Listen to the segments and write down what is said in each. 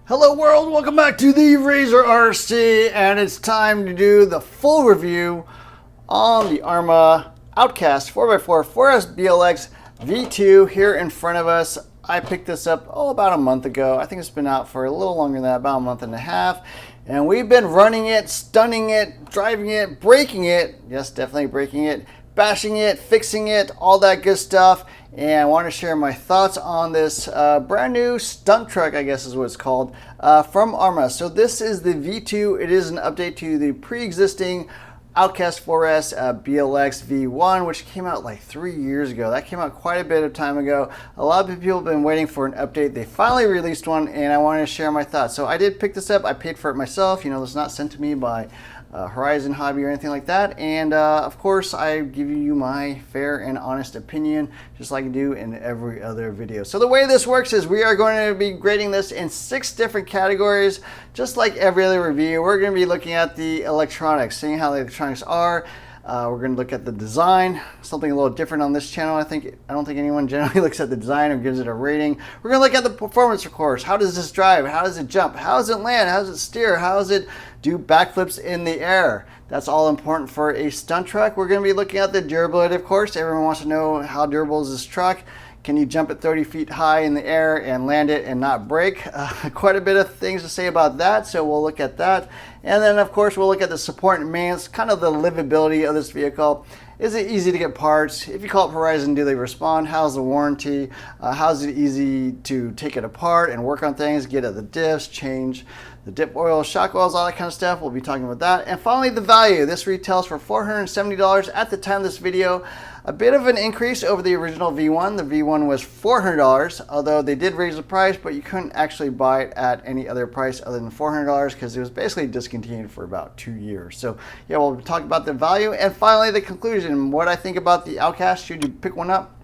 Hello world, welcome back to the Razor RC, and it's time to do the full review on the Arrma Outcast 4x4 4S BLX V2 here in front of us. I picked this up about a month ago. I think it's been out for a little longer than that, about a month and a half. And we've been running it, stunning it, driving it, breaking it. Yes, definitely breaking it, bashing it, fixing it, all that good stuff. And I want to share my thoughts on this brand new stunt truck, I guess is what it's called, from Arrma. So this is the V2. It is an update to the pre-existing Outcast 4S BLX V1, which came out like 3 years ago. That came out quite a bit of time ago. A lot of people have been waiting for an update. They finally released one, and I wanted to share my thoughts. So I did pick this up. I paid for it myself. You know, it's not sent to me by Horizon Hobby or anything like that. And of course, I give you my fair and honest opinion, just like I do in every other video. So the way this works is we are going to be grading this in 6 different categories, just like every other review. We're going to be looking at the electronics, seeing how the electronics are. We're going to look at the design, something a little different on this channel. I don't think anyone generally looks at the design or gives it a rating. We're going to look at the performance, of course. How does this drive? How does it jump? How does it land? How does it steer? How does it do backflips in the air? That's all important for a stunt truck. We're going to be looking at the durability, of course. Everyone wants to know how durable is this truck. Can you jump at 30 feet high in the air and land it and not break? Quite a bit of things to say about that, so we'll look at that. And then, of course, we'll look at the support and maintenance, kind of the livability of this vehicle. Is it easy to get parts? If you call up Horizon, do they respond? How's the warranty? How's it easy to take it apart and work on things, get at the diffs, change the dip oil, shock oils, all that kind of stuff? We'll be talking about that. And finally, the value. This retails for $470 at the time of this video. A bit of an increase over the original V1. The V1 was $400, although they did raise the price, but you couldn't actually buy it at any other price other than $400 because it was basically discontinued for about 2 years. So yeah, we'll talk about the value. And finally, the conclusion, what I think about the Outcast, should you pick one up?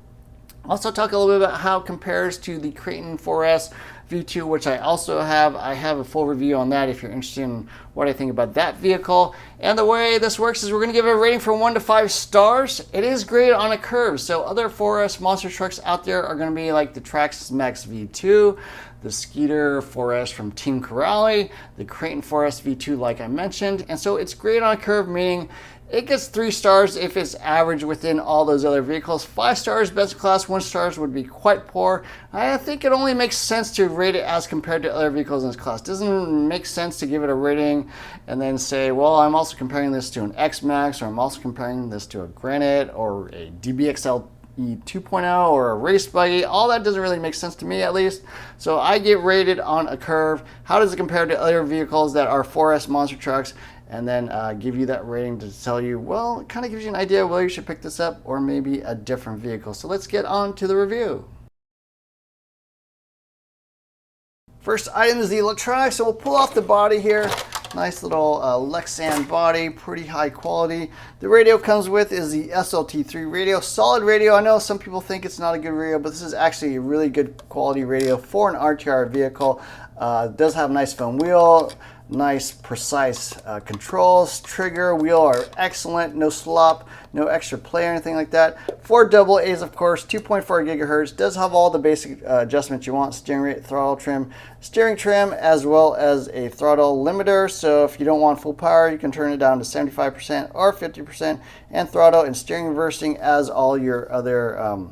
Also talk a little bit about how it compares to the Creighton 4S V2, which I also have. I have a full review on that if you're interested in what I think about that vehicle. And the way this works is we're going to give it a rating from 1 to 5 stars. It is graded on a curve, so other 4S monster trucks out there are going to be like the Trax Max V2, the Skeeter 4S from Team Corrali, the Creighton 4S V2 like I mentioned. And so it's graded on a curve, meaning it gets 3 stars if it's average within all those other vehicles. 5 stars, best in class. 1 stars would be quite poor. I think it only makes sense to rate it as compared to other vehicles in this class. It doesn't make sense to give it a rating and then say, well, I'm also comparing this to an X-Max, or I'm also comparing this to a Granite or a DBXL 2.0 or a race buggy. All that doesn't really make sense to me, at least. So I get rated on a curve. How does it compare to other vehicles that are 4S monster trucks? And then give you that rating to tell you, well, it kind of gives you an idea whether you should pick this up or maybe a different vehicle. So let's get on to the review. First item is the electronics. So we'll pull off the body here. Nice little Lexan body, pretty high quality. The radio comes with is the SLT3 radio, solid radio. I know some people think it's not a good radio, but this is actually a really good quality radio for an RTR vehicle. It does have a nice foam wheel, nice precise controls. Trigger, wheel are excellent, no slop, no extra play or anything like that. 4 double A's, of course, 2.4 gigahertz. Does have all the basic adjustments you want: steering rate, throttle trim, steering trim, as well as a throttle limiter. So if you don't want full power, you can turn it down to 75% or 50%, and throttle and steering reversing as all your other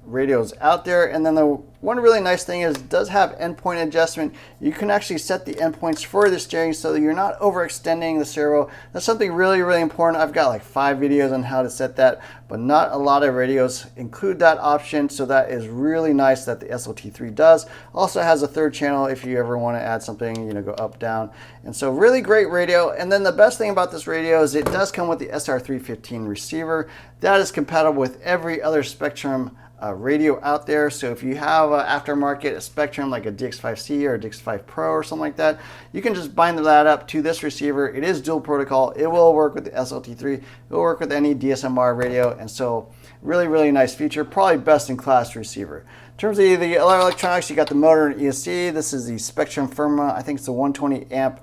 radios out there. And then the one really nice thing is it does have endpoint adjustment. You can actually set the endpoints for the steering so that you're not overextending the servo. That's something really, really important. I've got like 5 videos on how to set that, but not a lot of radios include that option. So that is really nice that the SLT3 does. Also has a 3rd channel if you ever want to add something, you know, go up, down. And so really great radio. And then the best thing about this radio is it does come with the SR315 receiver. That is compatible with every other Spectrum radio out there. So if you have aftermarket a Spectrum like a DX5C or a DX5 Pro or something like that, you can just bind that up to this receiver. It is dual protocol. It will work with the SLT3. It will work with any DSMR radio. And so really, really nice feature. Probably best in class receiver. In terms of the other electronics, you got the motor and ESC. This is the Spectrum Firma. I think it's a 120 amp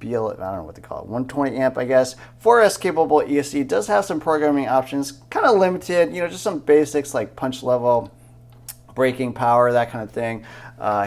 I don't know what they call it, 120 amp, I guess. 4S capable ESC. Does have some programming options, kind of limited, you know, just some basics like punch level, braking power, that kind of thing.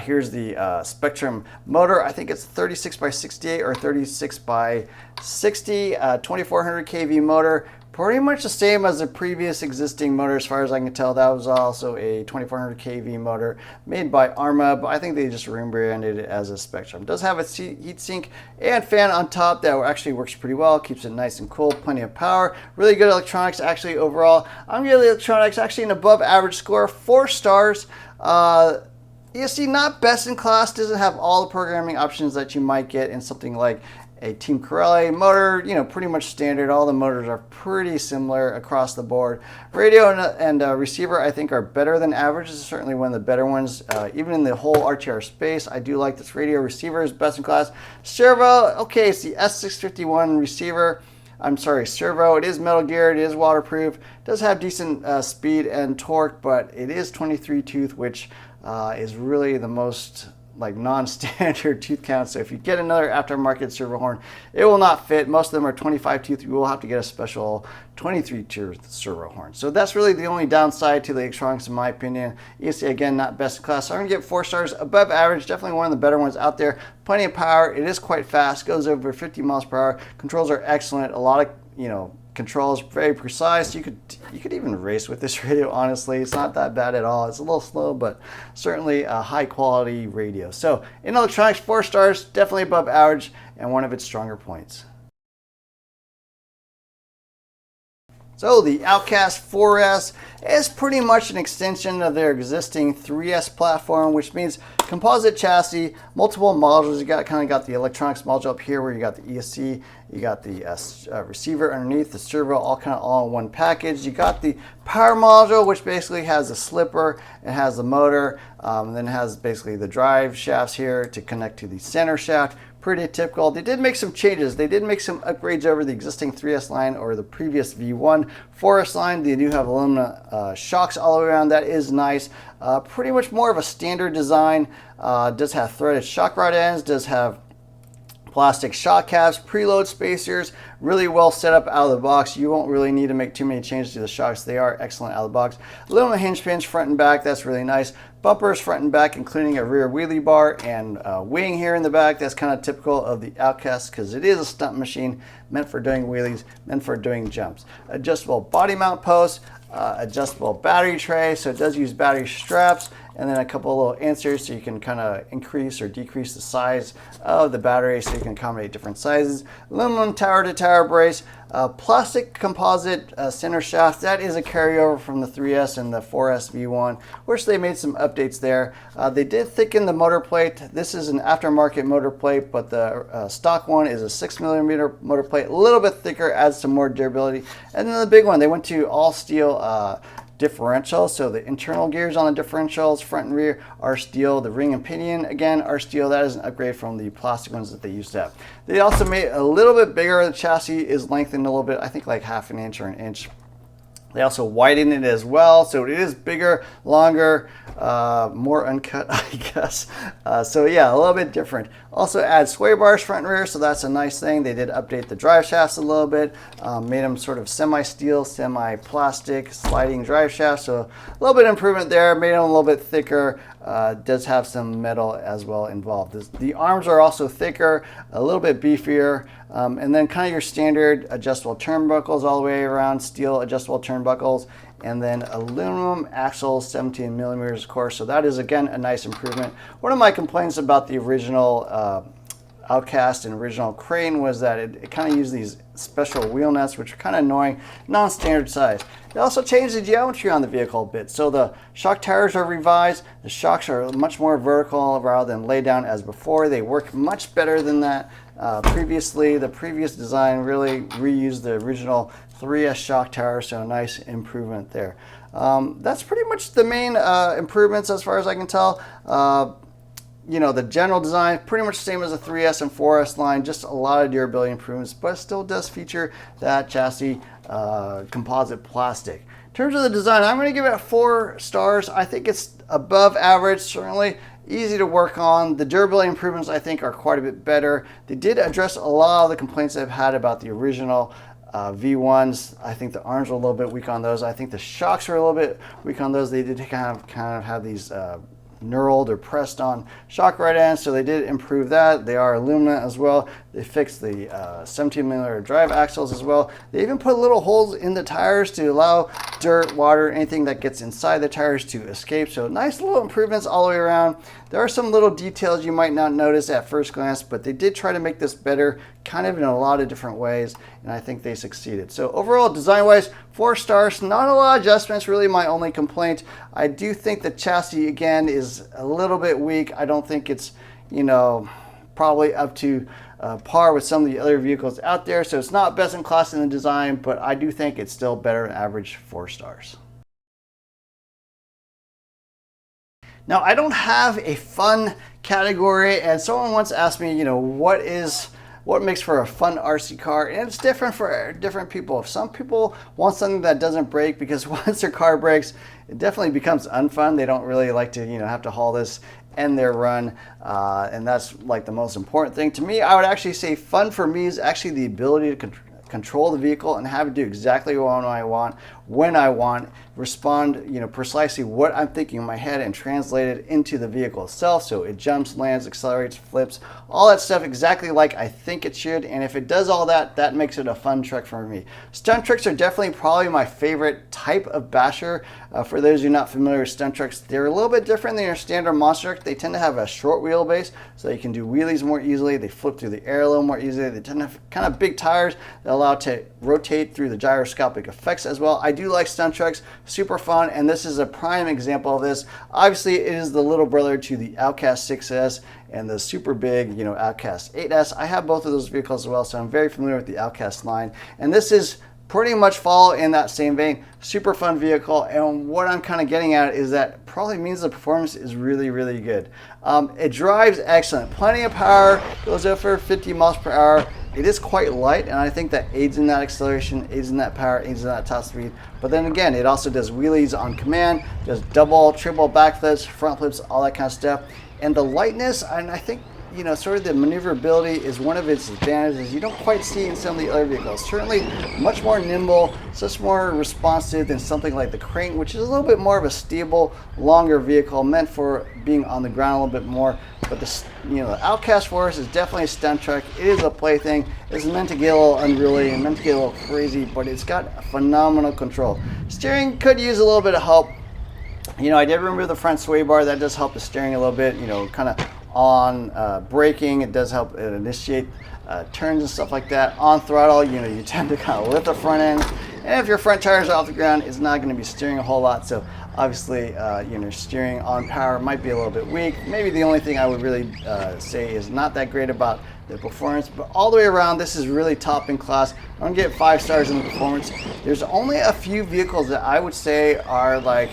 Here's the Spectrum motor. I think it's 36 by 68 or 36 by 60, 2400 kV motor. Pretty much the same as the previous existing motor as far as I can tell. That was also a 2400 kV motor made by Arrma, but I think they just rebranded it as a Spectrum. It does have a heatsink and fan on top that actually works pretty well, keeps it nice and cool, plenty of power. Really good electronics actually overall. I'm giving the electronics actually an above average score, 4 stars. ESC not best in class, doesn't have all the programming options that you might get in something like a Team Corelli motor, pretty much standard. All the motors are pretty similar across the board. Radio and receiver, I think, are better than average. This is certainly one of the better ones. Even in the whole RTR space, I do like this radio. Receiver is best in class. Servo, okay, it's the S651 receiver. I'm sorry, servo. It is metal geared, it is waterproof. It does have decent speed and torque, but it is 23 tooth, which is really the most non-standard tooth count. So if you get another aftermarket servo horn, it will not fit. Most of them are 25 tooth. You will have to get a special 23 tooth servo horn. So that's really the only downside to the electronics in my opinion. ESC again, not best in class. So I'm gonna give 4 stars, above average, definitely one of the better ones out there. Plenty of power. It is quite fast, goes over 50 miles per hour. Controls are excellent. A lot of controls, very precise. You could even race with this radio, honestly. It's not that bad at all. It's a little slow, but certainly a high quality radio. So in electronics, 4 stars, definitely above average and one of its stronger points. So the Outcast 4S is pretty much an extension of their existing 3S platform, which means composite chassis, multiple modules. You got the electronics module up here where you got the ESC, you got the receiver underneath, the servo, all in one package. You got the power module, which basically has a slipper, it has the motor, and then it has basically the drive shafts here to connect to the center shaft. Pretty typical. They did make some changes. They did make some upgrades over the existing 3S line or the previous V1 4S line. They do have aluminum shocks all the way around. That is nice. Pretty much more of a standard design. Does have threaded shock rod ends. Does have plastic shock caps, preload spacers, really well set up out of the box. You won't really need to make too many changes to the shocks. They are excellent out of the box. Aluminum hinge pins front and back, that's really nice. Bumpers front and back, including a rear wheelie bar and wing here in the back. That's kind of typical of the Outcast because it is a stunt machine meant for doing wheelies, meant for doing jumps. Adjustable body mount posts, adjustable battery tray, so it does use battery straps, and then a couple of little inserts so you can kind of increase or decrease the size of the battery so you can accommodate different sizes. Aluminum tower to tower brace, plastic composite center shaft. That is a carryover from the 3S and the 4S V1, which they made some updates there. They did thicken the motor plate. This is an aftermarket motor plate, but the stock one is a 6mm motor plate, a little bit thicker, adds some more durability. And then the big one, they went to all steel differential, so the internal gears on the differentials, front and rear, are steel. The ring and pinion, again, are steel. That is an upgrade from the plastic ones that they used to have. They also made it a little bit bigger. The chassis is lengthened a little bit, I think like ½ an inch or an inch. They also widened it as well, so it is bigger, longer, more uncut, I guess. So yeah, a little bit different. Also add sway bars front and rear, so that's a nice thing. They did update the drive shafts a little bit, made them sort of semi-steel, semi-plastic, sliding drive shafts, so a little bit of improvement there, made them a little bit thicker. Does have some metal as well involved. The arms are also thicker, a little bit beefier, and then kind of your standard adjustable turnbuckles all the way around, steel adjustable turnbuckles, and then aluminum axles, 17mm of course, so that is again a nice improvement. One of my complaints about the original Outcast and original Crane was that it kind of used these special wheel nuts, which are kind of annoying, non-standard size. They also changed the geometry on the vehicle a bit, so the shock towers are revised. The shocks are much more vertical rather than lay down as before. They work much better than that. Previously, the previous design really reused the original 3S shock tower, so a nice improvement there. That's pretty much the main improvements as far as I can tell. The general design, pretty much the same as the 3S and 4S line, just a lot of durability improvements, but it still does feature that chassis composite plastic. In terms of the design, I'm going to give it 4 stars. I think it's above average, certainly easy to work on. The durability improvements, I think, are quite a bit better. They did address a lot of the complaints I've had about the original V1s. I think the arms were a little bit weak on those. I think the shocks were a little bit weak on those. They did kind of have these knurled or pressed on shock right ends, so they did improve that. They are aluminum as well. They fixed the 17mm drive axles as well. They even put little holes in the tires to allow dirt, water, anything that gets inside the tires to escape. So nice little improvements all the way around. There are some little details you might not notice at first glance, but they did try to make this better kind of in a lot of different ways, and I think they succeeded. So overall, design-wise, 4 stars. Not a lot of adjustments, really my only complaint. I do think the chassis, again, is a little bit weak. I don't think it's, you know, probably up to par with some of the other vehicles out there. So it's not best in class in the design, but I do think it's still better than average 4 stars. Now, I don't have a fun category, and someone once asked me, you know, what makes for a fun RC car, and it's different for different people. Some people want something that doesn't break, because once their car breaks, it definitely becomes unfun. They don't really like to, you know, have to haul this, end their run, and that's like the most important thing. To me, I would actually say fun for me is actually the ability to control the vehicle and have it do exactly what I want, when I want, respond, you know, precisely what I'm thinking in my head and translate it into the vehicle itself. So it jumps, lands, accelerates, flips, all that stuff exactly like I think it should. And if it does all that, that makes it a fun truck for me. Stunt trucks are definitely probably my favorite type of basher. For those who are not familiar with stunt trucks, they're a little bit different than your standard monster truck. They tend to have a short wheelbase, so you can do wheelies more easily. They flip through the air a little more easily. They tend to have kind of big tires that allow it to rotate through the gyroscopic effects as well. I do like stunt trucks, super fun, and this is a prime example of this. Obviously, it is the little brother to the Outcast 6S and the super big, you know, Outcast 8S. I have both of those vehicles as well, so I'm very familiar with the Outcast line, and this is pretty much follow in that same vein. Super fun vehicle, and what I'm kind of getting at is that probably means the performance is really, really good. It drives excellent, plenty of power, goes over 50 miles per hour. It is quite light, and I think that aids in that acceleration, aids in that power, aids in that top speed. But then again, it also does wheelies on command, does double, triple backflips, front flips, all that kind of stuff. And the lightness, and I think, you know, sort of the maneuverability is one of its advantages you don't quite see in some of the other vehicles. Certainly much more nimble, much more responsive than something like the Crane, which is a little bit more of a stable, longer vehicle meant for being on the ground a little bit more. But the, you know, the Outcast for us is definitely a stunt truck. It is a plaything. It's meant to get a little unruly and meant to get a little crazy, but it's got phenomenal control. Steering could use a little bit of help. You know, I did remove the front sway bar. That does help the steering a little bit, you know, kind of on braking. It does help initiate turns and stuff like that. On throttle, you know, you tend to kind of lift the front end. And if your front tires are off the ground, it's not going to be steering a whole lot. So obviously, you know, steering on power might be a little bit weak. Maybe the only thing I would really say is not that great about the performance, but all the way around, this is really top in class. I'm gonna get 5 stars in the performance. There's only a few vehicles that I would say are like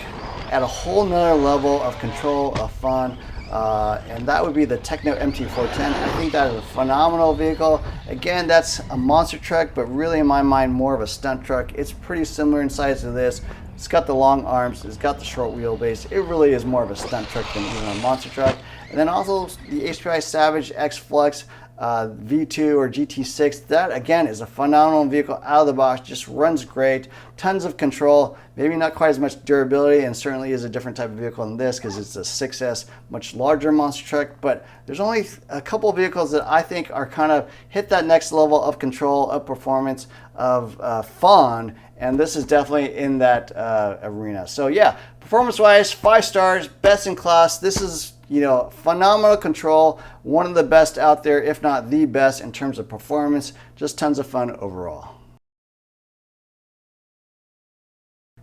at a whole nother level of control, of fun, and that would be the Techno MT410. I think that is a phenomenal vehicle. Again, that's a monster truck, but really in my mind more of a stunt truck. It's pretty similar in size to this. It's got the long arms, it's got the short wheelbase. It really is more of a stunt truck than even a monster truck. And then also the HPI Savage X Flux V2 or GT6, that again is a phenomenal vehicle out of the box, just runs great, tons of control, maybe not quite as much durability, and certainly is a different type of vehicle than this because it's a 6S, much larger monster truck. But there's only a couple of vehicles that I think are kind of hit that next level of control, of performance, of fun, and this is definitely in that arena. So yeah, performance wise, 5 stars, best in class. This is, you know, phenomenal control, one of the best out there, if not the best in terms of performance. Just tons of fun overall.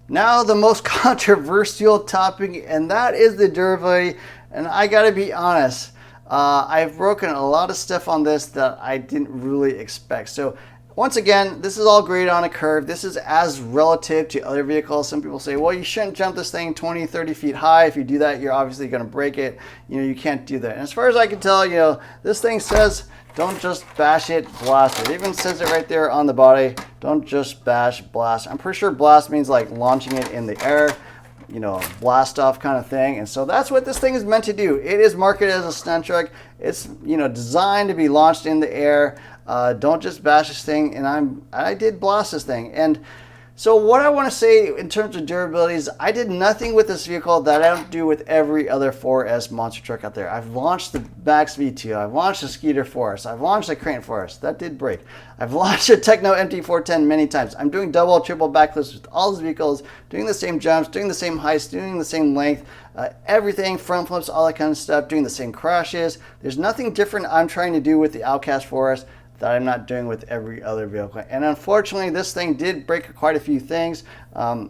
Now the most controversial topic, and that is the durability. And I gotta be honest, I've broken a lot of stuff on this that I didn't really expect. So once again, this is all graded on a curve. This is as relative to other vehicles. Some people say, well, you shouldn't jump this thing 20, 30 feet high. If you do that, you're obviously going to break it. You know, you can't do that. And as far as I can tell, you know, this thing says, don't just bash it, blast it. It even says it right there on the body. Don't just bash, blast. I'm pretty sure blast means like launching it in the air. you know, blast off kind of thing. And so that's what this thing is meant to do. It is marketed as a stunt truck. It's, you know, designed to be launched in the air. Don't just bash this thing. And I did blast this thing. And so what I want to say in terms of durability is I did nothing with this vehicle that I don't do with every other 4S monster truck out there. I've launched the Max V2. I've launched the Skeeter Forest. I've launched the Crane Forest. That did break. I've launched a Techno MT410 many times. I'm doing double, triple backflips with all these vehicles, doing the same jumps, doing the same heights, doing the same length, everything, front flips, all that kind of stuff, doing the same crashes. There's nothing different I'm trying to do with the Outcast 4S that I'm not doing with every other vehicle. And unfortunately, this thing did break quite a few things,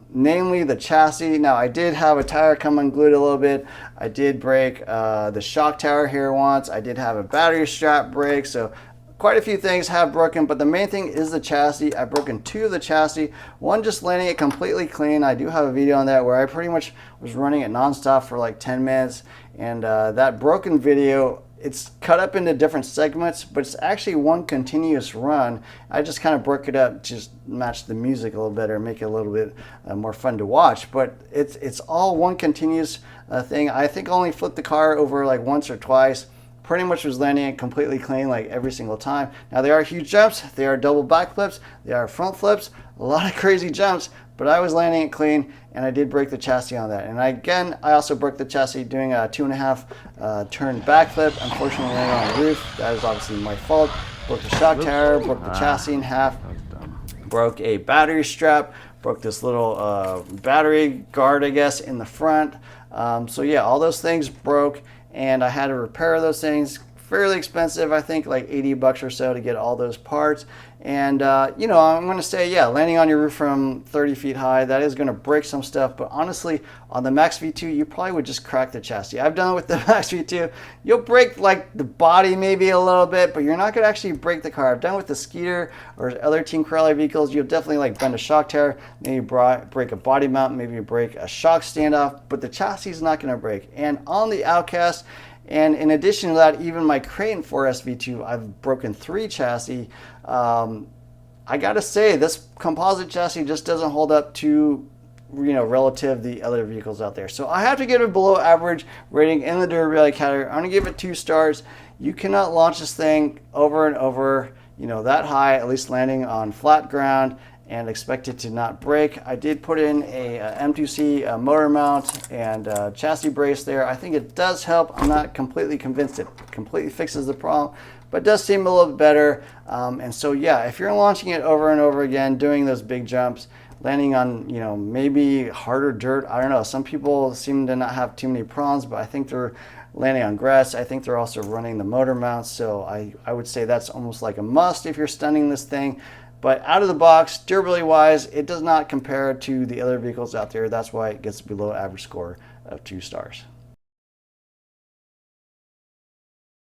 namely the chassis. Now, I did have a tire come unglued a little bit. I did break the shock tower here once. I did have a battery strap break. So quite a few things have broken, but the main thing is the chassis. I've broken 2 of the chassis. One just landing it completely clean. I do have a video on that where I pretty much was running it nonstop for like 10 minutes. And that broken video, it's cut up into different segments, but it's actually one continuous run. I just kind of broke it up, just match the music a little better, make it a little bit more fun to watch. But it's all one continuous thing. I think I only flipped the car over like once or twice. Pretty much was landing it completely clean like every single time. Now, they are huge jumps. They are double back flips. They are front flips. A lot of crazy jumps, but I was landing it clean, and I did break the chassis on that. And I also broke the chassis doing a 2.5 turn backflip. Unfortunately, landed on the roof. That is obviously my fault. Broke the shock tower, broke the chassis in half, broke a battery strap, broke this little battery guard, I guess, in the front. So yeah, all those things broke, and I had to repair those things. Fairly expensive, I think like 80 bucks or so to get all those parts. And you know, I'm going to say, yeah, landing on your roof from 30 feet high, that is going to break some stuff. But honestly, on the Max V2, you probably would just crack the chassis. I've done it with the Max V2. You'll break like the body maybe a little bit, but you're not going to actually break the car. I've done it with the Skeeter or other Team Corelli vehicles. You'll definitely like bend a shock tower, maybe break a body mount, maybe break a shock standoff, but the chassis is not going to break. And on the Outcast, and in addition to that, even my Crane 4S V2, I've broken 3 chassis. I gotta say, this composite chassis just doesn't hold up to, you know, relative to the other vehicles out there. So I have to give it a below average rating in the durability category. I'm gonna give it 2 stars. You cannot launch this thing over and over, you know, that high, at least landing on flat ground, and expect it to not break. I did put in a M2C motor mount and chassis brace there. I think it does help. I'm not completely convinced it completely fixes the problem, but it does seem a little bit better. And so yeah, if you're launching it over and over again, doing those big jumps, landing on, you know, maybe harder dirt, I don't know. Some people seem to not have too many problems, but I think they're landing on grass. I think they're also running the motor mounts. So I would say that's almost like a must if you're stunning this thing. But out of the box, durability wise, it does not compare to the other vehicles out there. That's why it gets below average score of 2 stars.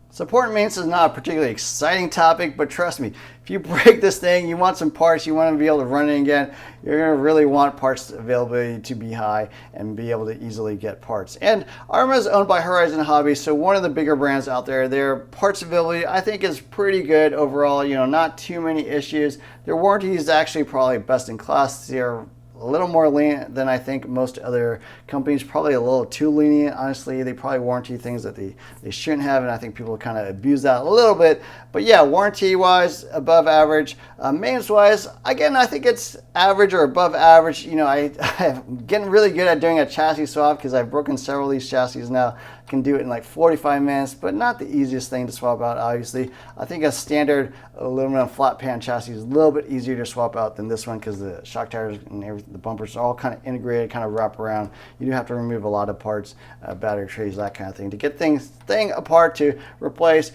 Support and maintenance is not a particularly exciting topic, but trust me, if you break this thing, you want some parts, you want to be able to run it again, you're going to really want parts availability to be high and be able to easily get parts. And Arrma is owned by Horizon Hobby, so one of the bigger brands out there. Their parts availability, I think, is pretty good overall. You know, not too many issues. Their warranty is actually probably best in class. They're a little more lenient than I think most other companies, probably a little too lenient. Honestly, they probably warranty things that they shouldn't have, and I think people kind of abuse that a little bit. But yeah, warranty wise, above average. Maintenance wise, again, I think it's average or above average. You know, I'm getting really good at doing a chassis swap because I've broken several of these chassis now. Can do it in like 45 minutes, but not the easiest thing to swap out, obviously. I think a standard aluminum flat pan chassis is a little bit easier to swap out than this one because the shock tires and everything, the bumpers are all kind of integrated, kind of wrap around. You do have to remove a lot of parts, battery trays, that kind of thing, to get thing apart to replace.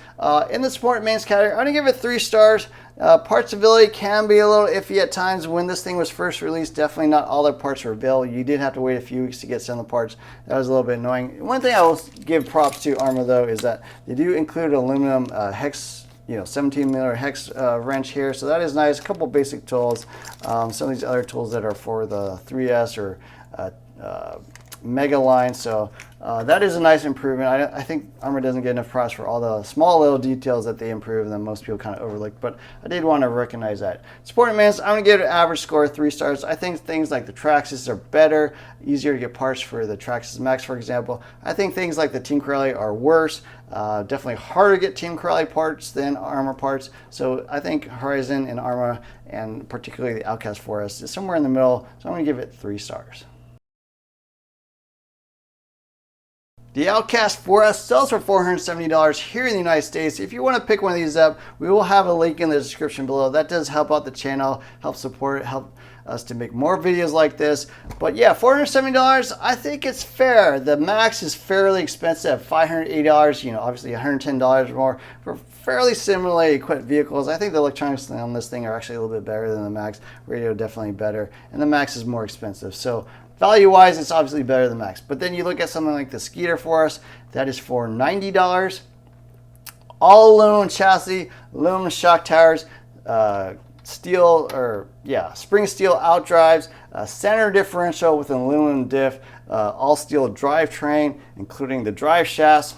In the support and maintenance category, I'm gonna give it 3 stars. Parts availability can be a little iffy at times. When this thing was first released, definitely not all the parts were available. You did have to wait a few weeks to get some of the parts. That was a little bit annoying. One thing I will give props to Arrma though is that they do include aluminum hex, 17mm hex wrench here, so that is nice. A couple basic tools. Some of these other tools that are for the 3S or mega line. So that is a nice improvement. I think Arrma doesn't get enough props for all the small little details that they improve that most people kind of overlook, but I did want to recognize that. Support and maintenance, I'm going to give it an average score of 3 stars. I think things like the Traxxas are better, easier to get parts for the Traxxas Max, for example. I think things like the Team Corelli are worse. Definitely harder to get Team Corelli parts than Arrma parts. So I think Horizon and Arrma, and particularly the Outcast 4S, is somewhere in the middle. So I'm going to give it 3 stars. The Outcast 4S sells for $470 here in the United States. If you want to pick one of these up, we will have a link in the description below. That does help out the channel, help support it, help us to make more videos like this. But yeah, $470, I think it's fair. The Max is fairly expensive, $580, you know, obviously $110 more for fairly similarly equipped vehicles. I think the electronics on this thing are actually a little bit better than the Max. Radio definitely better, and the Max is more expensive. So value-wise, it's obviously better than Max. But then you look at something like the Skeeter for us, that is for $90. All aluminum chassis, aluminum shock tires, steel, or yeah, spring steel outdrives, center differential with an aluminum diff, all steel drivetrain, including the drive shafts.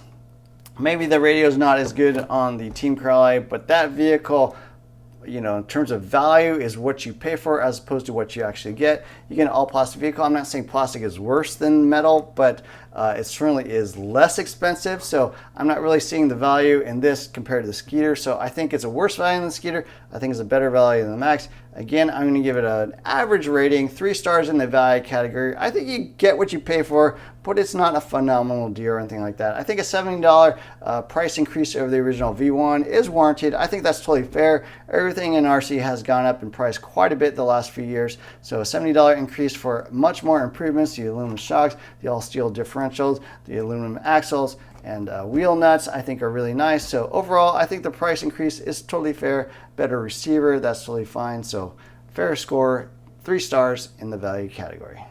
Maybe the radio is not as good on the Team Corelli, but that vehicle, you know, in terms of value, is what you pay for as opposed to what you actually get. You get an all plastic vehicle. I'm not saying plastic is worse than metal, but it certainly is less expensive. So I'm not really seeing the value in this compared to the Skeeter. So I think it's a worse value than the Skeeter. I think it's a better value than the Max. Again, I'm going to give it an average rating, 3 stars in the value category. I think you get what you pay for, but it's not a phenomenal deal or anything like that. I think a $70 price increase over the original V1 is warranted. I think that's totally fair. Everything in RC has gone up in price quite a bit the last few years. So a $70 increase for much more improvements, the aluminum shocks, the all steel differentials, the aluminum axles, and wheel nuts, I think are really nice. So overall, I think the price increase is totally fair. Better receiver, that's totally fine. So fair score, 3 stars in the value category.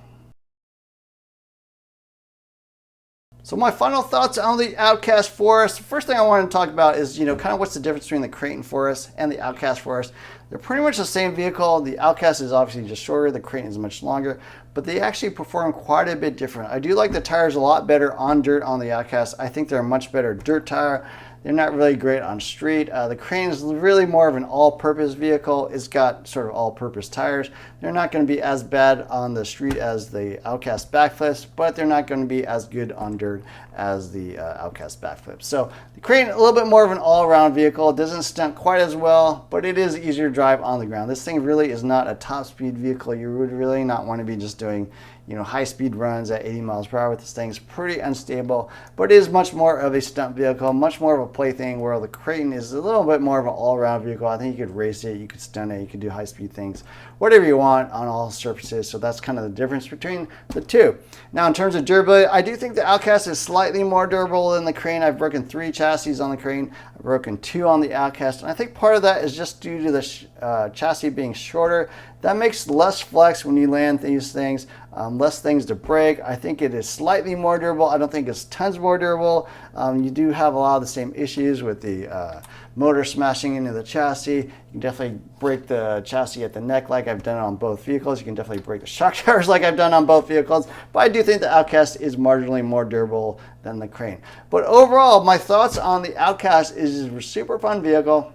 So my final thoughts on the Outcast 4S. The first thing I want to talk about is, you know, kind of what's the difference between the Creighton 4S and the Outcast 4S. They're pretty much the same vehicle. The Outcast is obviously just shorter, the Creighton is much longer, but they actually perform quite a bit different. I do like the tires a lot better on dirt on the Outcast. I think they're a much better dirt tire. They're not really great on street. The Creighton is really more of an all-purpose vehicle. It's got sort of all-purpose tires. They're not going to be as bad on the street as the Outcast backflips, but they're not going to be as good on dirt as the Outcast backflips. So the Creighton, a little bit more of an all-around vehicle. It doesn't stunt quite as well, but it is easier to drive on the ground. This thing really is not a top-speed vehicle. You would really not want to be just doing, you know, high-speed runs at 80 miles per hour with this thing. It's pretty unstable, but it is much more of a stunt vehicle, much more of a plaything, where the Creighton is a little bit more of an all-around vehicle. I think you could race it, you could stunt it, you could do high-speed things, whatever you want on all surfaces. So that's kind of the difference between the two. Now, in terms of durability, I do think the Outcast is slightly more durable than the Creighton. I've broken 3 chassis on the Creighton. I've broken 2 on the Outcast, and I think part of that is just due to the chassis being shorter. That makes less flex when you land these things, less things to break. I think it is slightly more durable. I don't think it's tons more durable. You do have a lot of the same issues with the motor smashing into the chassis. You can definitely break the chassis at the neck like I've done on both vehicles. You can definitely break the shock towers like I've done on both vehicles. But I do think the Outcast is marginally more durable than the Creighton. But overall, my thoughts on the Outcast is it's a super fun vehicle.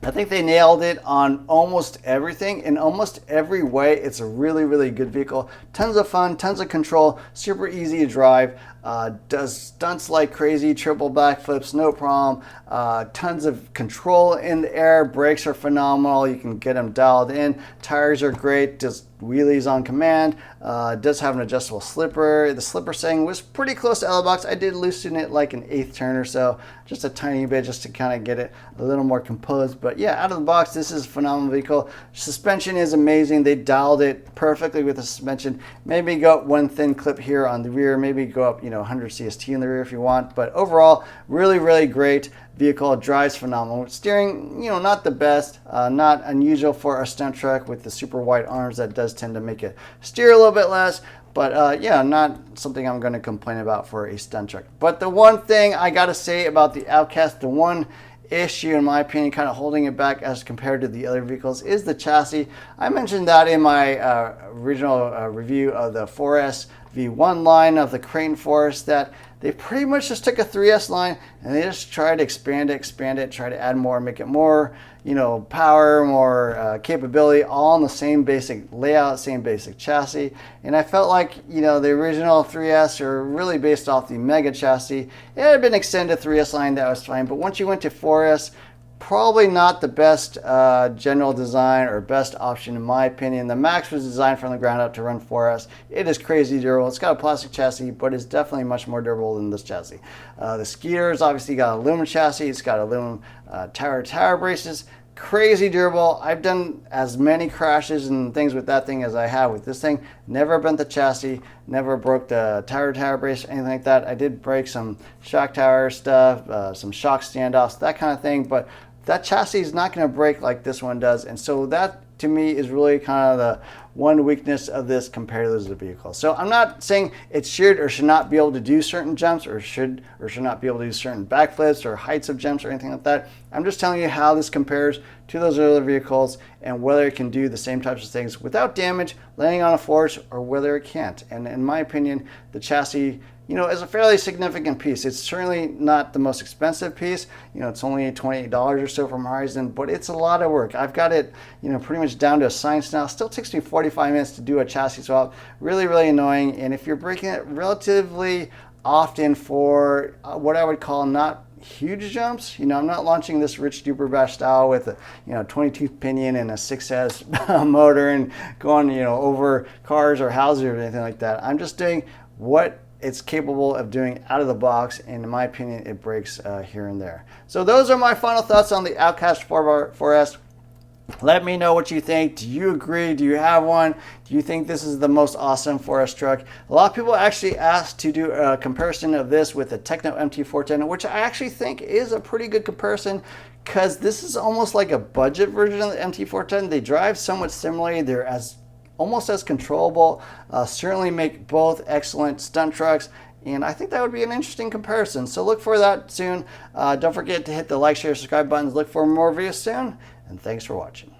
I think they nailed it on almost everything. In almost every way, it's a really, really good vehicle. Tons of fun, tons of control, super easy to drive. Does stunts like crazy, triple backflips, no problem. Tons of control in the air. Brakes are phenomenal. You can get them dialed in. Tires are great. Does wheelies on command. Does have an adjustable slipper. The slipper setting was pretty close to L-Box. I did loosen it like an 1/8 turn or so, just a tiny bit, just to kind of get it a little more composed. But yeah, out of the box, this is a phenomenal vehicle. Suspension is amazing. They dialed it perfectly with the suspension. Maybe go up one thin clip here on the rear. Maybe go up, you know, 100 CST in the rear if you want. But overall, really, really great vehicle. It drives phenomenal. Steering, you know, not the best, not unusual for a stunt truck with the super wide arms. That does tend to make it steer a little bit less, but yeah, not something I'm going to complain about for a stunt truck. But the one thing I got to say about the Outcast, the one issue, in my opinion, kind of holding it back as compared to the other vehicles, is the chassis. I mentioned that in my original review of the 4S V1 line of the Crane Force, that they pretty much just took a 3S line and they just tried to expand it, try to add more, make it more, power, more capability, all in the same basic layout, same basic chassis. And I felt like, the original 3S are really based off the Mega chassis. It had been extended 3S line, that was fine. But once you went to 4S, probably not the best general design or best option, in my opinion. The Max was designed from the ground up to run 4S. It is crazy durable. It's got a plastic chassis, but it's definitely much more durable than this chassis. The Skeeter's obviously got an aluminum chassis. It's got aluminum tower braces. Crazy durable. I've done as many crashes and things with that thing as I have with this thing. Never bent the chassis, never broke the tower brace or anything like that. I did break some shock tower stuff, some shock standoffs, that kind of thing, but that chassis is not going to break like this one does. And so that, to me, is really kind of the one weakness of this compared to those other vehicles. So I'm not saying it should or should not be able to do certain jumps, or should not be able to do certain backflips or heights of jumps or anything like that. I'm just telling you how this compares to those other vehicles and whether it can do the same types of things without damage, landing on a force, or whether it can't. And in my opinion, the chassis, is a fairly significant piece. It's certainly not the most expensive piece. It's only $28 or so from Horizon, but it's a lot of work. I've got it, pretty much down to a science now. Still takes me 45 minutes to do a chassis swap. Really, really annoying. And if you're breaking it relatively often for what I would call not huge jumps, I'm not launching this Rich Duperbash style with a 22 pinion and a 6S motor and going, over cars or houses or anything like that. I'm just doing what it's capable of doing out of the box, and in my opinion, it breaks here and there. So those are my final thoughts on the Outcast 4S. Let me know what you think. Do you agree? Do you have one? Do you think this is the most awesome 4S truck? A lot of people actually asked to do a comparison of this with the Techno MT410, which I actually think is a pretty good comparison, because this is almost like a budget version of the MT410. They drive somewhat similarly. They're almost as controllable, certainly make both excellent stunt trucks, and I think that would be an interesting comparison. So look for that soon. Don't forget to hit the like, share, subscribe buttons. Look for more videos soon, and thanks for watching.